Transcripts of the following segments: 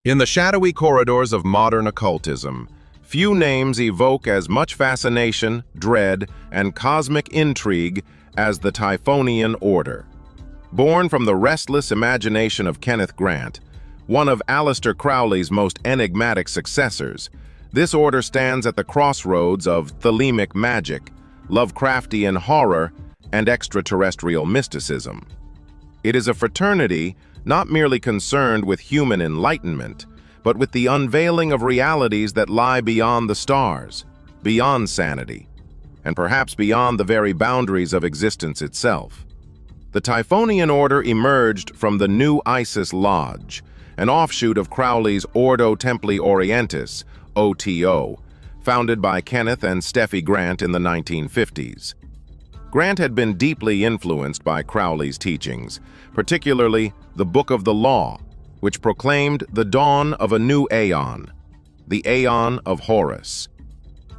In the shadowy corridors of modern occultism, few names evoke as much fascination, dread, and cosmic intrigue as the Typhonian Order. Born from the restless imagination of Kenneth Grant, one of Aleister Crowley's most enigmatic successors, this order stands at the crossroads of Thelemic magic, Lovecraftian horror, and extraterrestrial mysticism. It is a fraternity not merely concerned with human enlightenment, but with the unveiling of realities that lie beyond the stars, beyond sanity, and perhaps beyond the very boundaries of existence itself. The Typhonian Order emerged from the New Isis Lodge, an offshoot of Crowley's Ordo Templi Orientis, OTO, founded by Kenneth and Steffi Grant in the 1950s. Grant had been deeply influenced by Crowley's teachings, particularly the Book of the Law, which proclaimed the dawn of a new aeon, the Aeon of Horus.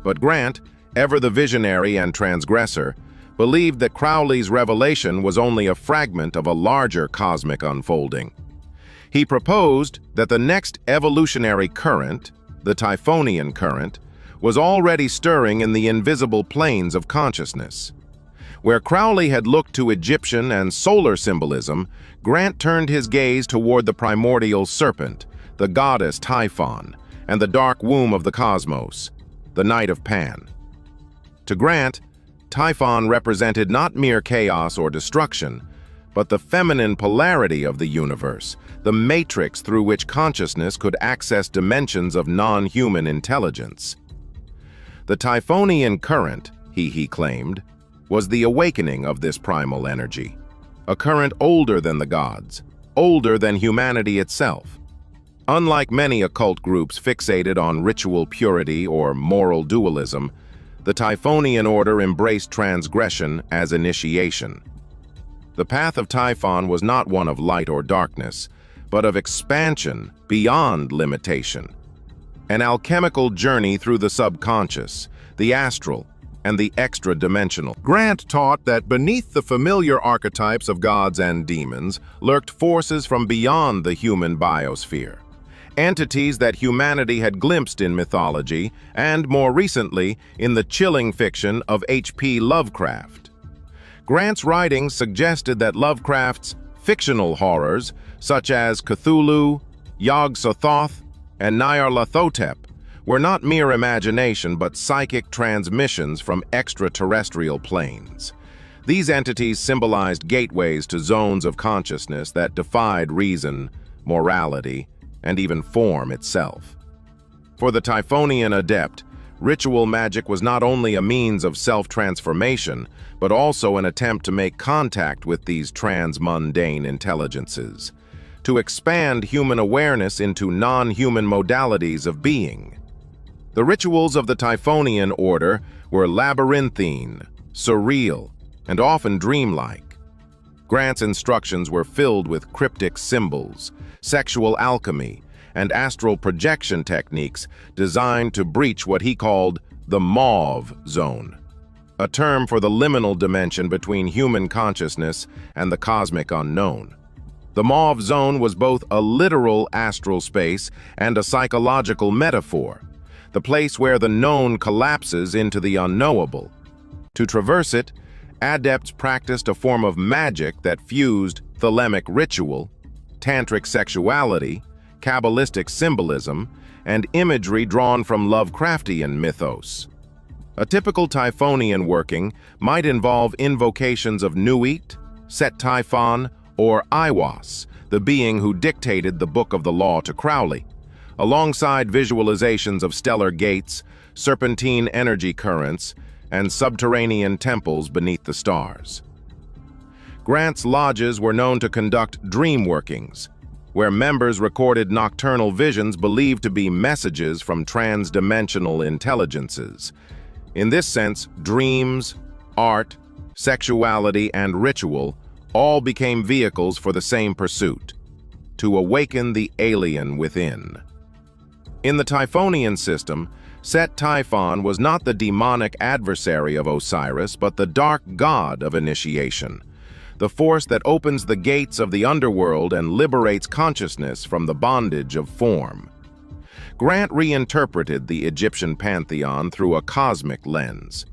But Grant, ever the visionary and transgressor, believed that Crowley's revelation was only a fragment of a larger cosmic unfolding. He proposed that the next evolutionary current, the Typhonian current, was already stirring in the invisible planes of consciousness. Where Crowley had looked to Egyptian and solar symbolism, Grant turned his gaze toward the primordial serpent, the goddess Typhon, and the dark womb of the cosmos, the night of Pan. To Grant, Typhon represented not mere chaos or destruction, but the feminine polarity of the universe, the matrix through which consciousness could access dimensions of non-human intelligence. The Typhonian current, he claimed, was the awakening of this primal energy, a current older than the gods, older than humanity itself. Unlike many occult groups fixated on ritual purity or moral dualism, the Typhonian Order embraced transgression as initiation. The path of Typhon was not one of light or darkness, but of expansion beyond limitation, an alchemical journey through the subconscious, the astral, and the extra-dimensional. Grant taught that beneath the familiar archetypes of gods and demons lurked forces from beyond the human biosphere, entities that humanity had glimpsed in mythology and, more recently, in the chilling fiction of H.P. Lovecraft. Grant's writings suggested that Lovecraft's fictional horrors, such as Cthulhu, Yog-Sothoth, and Nyarlathotep, were not mere imagination but psychic transmissions from extraterrestrial planes. These entities symbolized gateways to zones of consciousness that defied reason, morality, and even form itself. For the Typhonian adept, ritual magic was not only a means of self-transformation, but also an attempt to make contact with these transmundane intelligences, to expand human awareness into non-human modalities of being. The rituals of the Typhonian Order were labyrinthine, surreal, and often dreamlike. Grant's instructions were filled with cryptic symbols, sexual alchemy, and astral projection techniques designed to breach what he called the mauve zone, a term for the liminal dimension between human consciousness and the cosmic unknown. The mauve zone was both a literal astral space and a psychological metaphor, the place where the known collapses into the unknowable. To traverse it, adepts practiced a form of magic that fused Thelemic ritual, tantric sexuality, Kabbalistic symbolism, and imagery drawn from Lovecraftian mythos. A typical Typhonian working might involve invocations of Nuit, Set Typhon, or Aiwass, the being who dictated the Book of the Law to Crowley, alongside visualizations of stellar gates, serpentine energy currents, and subterranean temples beneath the stars. Grant's lodges were known to conduct dream workings, where members recorded nocturnal visions believed to be messages from trans-dimensional intelligences. In this sense, dreams, art, sexuality, and ritual all became vehicles for the same pursuit: to awaken the alien within. In the Typhonian system, Set Typhon was not the demonic adversary of Osiris, but the dark god of initiation, the force that opens the gates of the underworld and liberates consciousness from the bondage of form. Grant reinterpreted the Egyptian pantheon through a cosmic lens.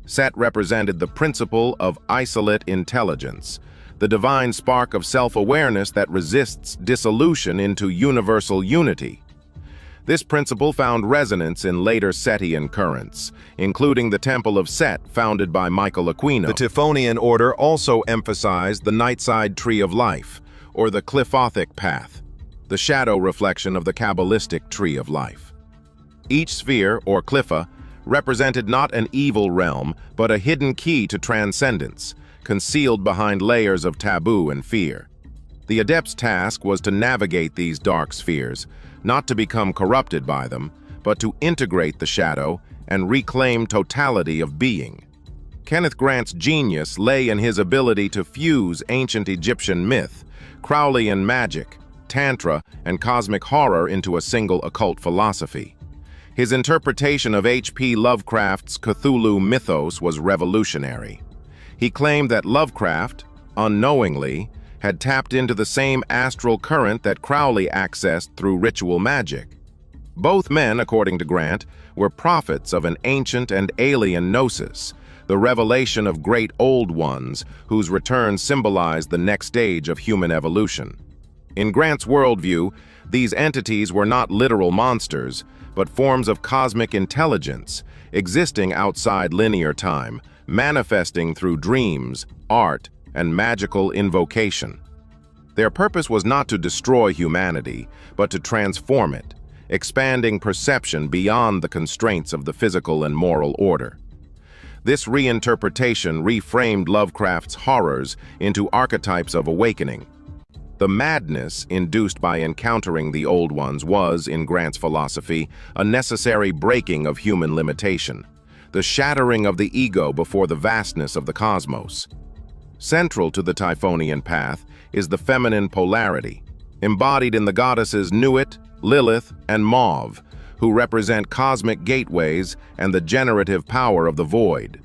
Set represented the principle of isolate intelligence, the divine spark of self-awareness that resists dissolution into universal unity. This principle found resonance in later Setian currents, including the Temple of Set founded by Michael Aquino. The Typhonian order also emphasized the Nightside Tree of Life, or the Qliphothic Path, the shadow reflection of the Kabbalistic Tree of Life. Each sphere, or qlipha, represented not an evil realm, but a hidden key to transcendence, concealed behind layers of taboo and fear. The adept's task was to navigate these dark spheres, not to become corrupted by them, but to integrate the shadow and reclaim totality of being. Kenneth Grant's genius lay in his ability to fuse ancient Egyptian myth, Crowleyan magic, Tantra, and cosmic horror into a single occult philosophy. His interpretation of H.P. Lovecraft's Cthulhu mythos was revolutionary. He claimed that Lovecraft, unknowingly, had tapped into the same astral current that Crowley accessed through ritual magic. Both men, according to Grant, were prophets of an ancient and alien gnosis, the revelation of great old ones whose return symbolized the next stage of human evolution. In Grant's worldview, these entities were not literal monsters, but forms of cosmic intelligence, existing outside linear time, manifesting through dreams, art, and magical invocation. Their purpose was not to destroy humanity, but to transform it, expanding perception beyond the constraints of the physical and moral order. This reinterpretation reframed Lovecraft's horrors into archetypes of awakening. The madness induced by encountering the old ones was, in Grant's philosophy, a necessary breaking of human limitation, the shattering of the ego before the vastness of the cosmos. Central to the Typhonian path is the feminine polarity, embodied in the goddesses Nuit, Lilith, and Mauve, who represent cosmic gateways and the generative power of the void.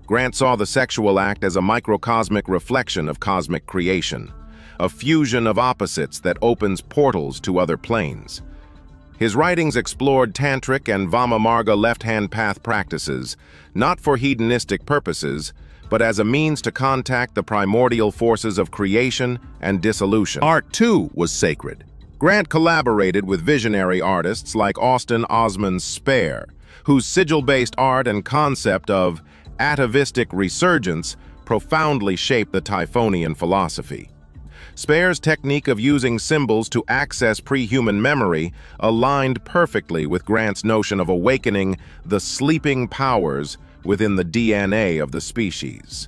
Grant saw the sexual act as a microcosmic reflection of cosmic creation, a fusion of opposites that opens portals to other planes. His writings explored tantric and vamamarga left-hand path practices, not for hedonistic purposes, but as a means to contact the primordial forces of creation and dissolution. Art, too, was sacred. Grant collaborated with visionary artists like Austin Osman Spare, whose sigil-based art and concept of atavistic resurgence profoundly shaped the Typhonian philosophy. Spare's technique of using symbols to access pre-human memory aligned perfectly with Grant's notion of awakening the sleeping powers within the DNA of the species.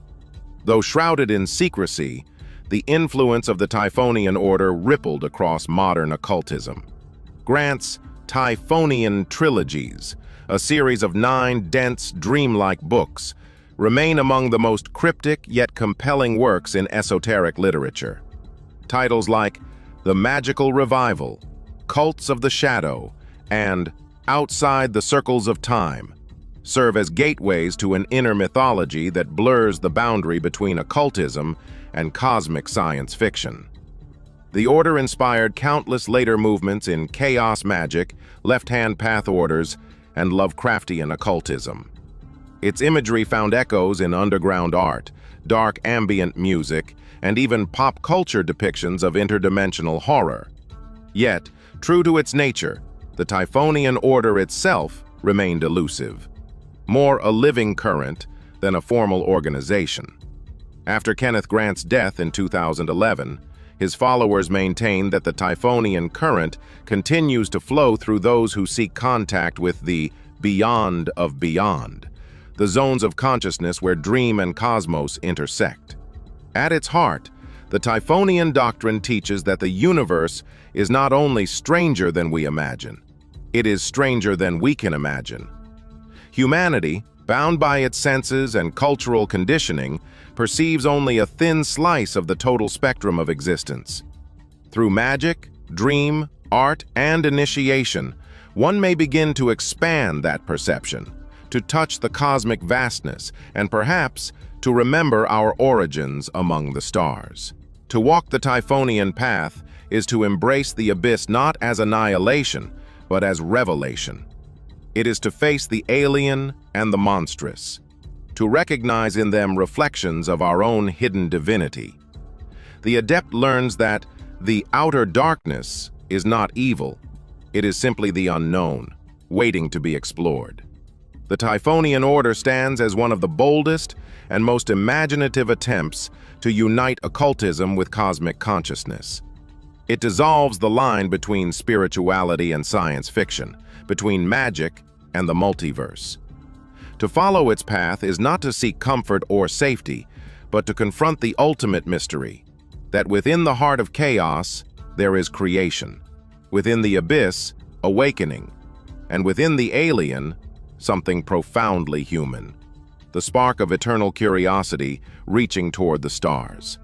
Though shrouded in secrecy, the influence of the Typhonian order rippled across modern occultism. Grant's Typhonian trilogies, a series of 9 dense, dreamlike books, remain among the most cryptic yet compelling works in esoteric literature. Titles like The Magical Revival, Cults of the Shadow, and Outside the Circles of Time serve as gateways to an inner mythology that blurs the boundary between occultism and cosmic science fiction. The order inspired countless later movements in chaos magic, left-hand path orders, and Lovecraftian occultism. Its imagery found echoes in underground art, dark ambient music, and even pop culture depictions of interdimensional horror. Yet, true to its nature, the Typhonian order itself remained elusive, more a living current than a formal organization. After Kenneth Grant's death in 2011, his followers maintain that the Typhonian current continues to flow through those who seek contact with the beyond of beyond, the zones of consciousness where dream and cosmos intersect. At its heart, the Typhonian doctrine teaches that the universe is not only stranger than we imagine, it is stranger than we can imagine. Humanity, bound by its senses and cultural conditioning, perceives only a thin slice of the total spectrum of existence. Through magic, dream, art, and initiation, one may begin to expand that perception, to touch the cosmic vastness, and perhaps to remember our origins among the stars. To walk the Typhonian path is to embrace the abyss not as annihilation, but as revelation. It is to face the alien and the monstrous, to recognize in them reflections of our own hidden divinity. The adept learns that the outer darkness is not evil. It is simply the unknown, waiting to be explored. The Typhonian order stands as one of the boldest and most imaginative attempts to unite occultism with cosmic consciousness. It dissolves the line between spirituality and science fiction, between magic and the multiverse. To follow its path is not to seek comfort or safety, but to confront the ultimate mystery, that within the heart of chaos, there is creation, within the abyss, awakening, and within the alien, something profoundly human, the spark of eternal curiosity reaching toward the stars.